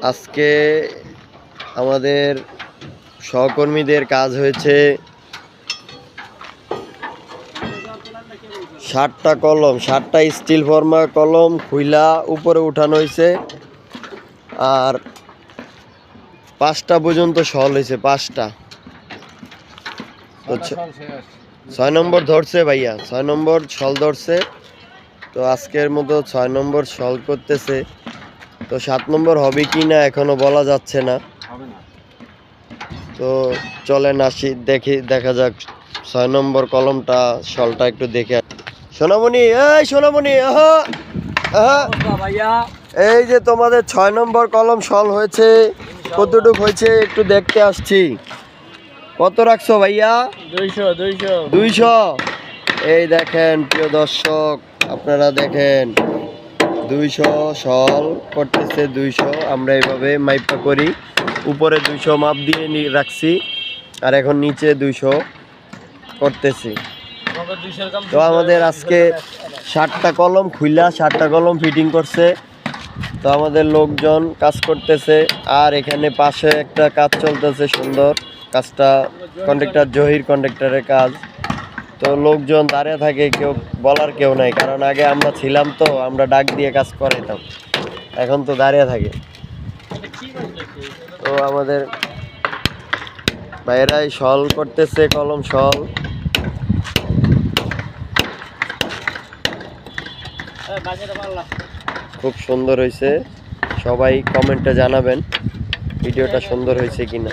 আজকে আমাদের সহকর্মীদের কাজ হয়েছে 60টা কলম, 60টা স্টিল ফর্মা কলম খুইলা উপরে উঠানো হয়েছে। আর 5টা পর্যন্ত শল হয়েছে, 5টা। তো 6 নম্বর ধরছে ভাইয়া, 6 নম্বর শল ধরছে। তো আজকের মতো 6 নম্বর শল করতেছে। তো 7 নম্বর হবে কি না এখনো বলা যাচ্ছে না। তো চলেন আসি, দেখা যাক 6 নম্বর কলমটা শলটা একটু দেখে। সোনামণি, এই সোনামণি, আহা আহা, এই যে তোমাদের 6 নম্বর কলম শল হয়েছে, কতটুক হয়েছে একটু দেখতে আসছি। কত রাখছো ভাইয়া? 200। এই দেখেন প্রিয় দর্শক, আপনারা দেখেন 200 শল করতেছে। 200 আমরা এইভাবে মাইপা করি, উপরে 200 মাপ দিয়ে রাখছি, আর এখন নিচে 200 করতেছি। তো আমাদের আজকে 60টা কলম খুইলা 60টা কলম ফিটিং করছে। তো আমাদের লোকজন কাজ করতেছে, আর এখানে পাশে একটা কাজ চলতেছে সুন্দর। কাজটা কন্ট্রাক্টর জহির কন্ট্রাক্টরের কাজ। তো লোকজন দাঁড়িয়ে থাকে, কেউ বলার কেউ নাই, কারণ আগে আমরা ছিলাম তো আমরা ডাক দিয়ে কাজ করাইতাম, এখন তো দাঁড়িয়ে থাকে। তো আমাদের ভাইয়েরাই শল করতেছে, কলম শল। খুব সুন্দর হয়েছে, সবাই কমেন্টে জানাবেন ভিডিওটা সুন্দর হয়েছে কিনা।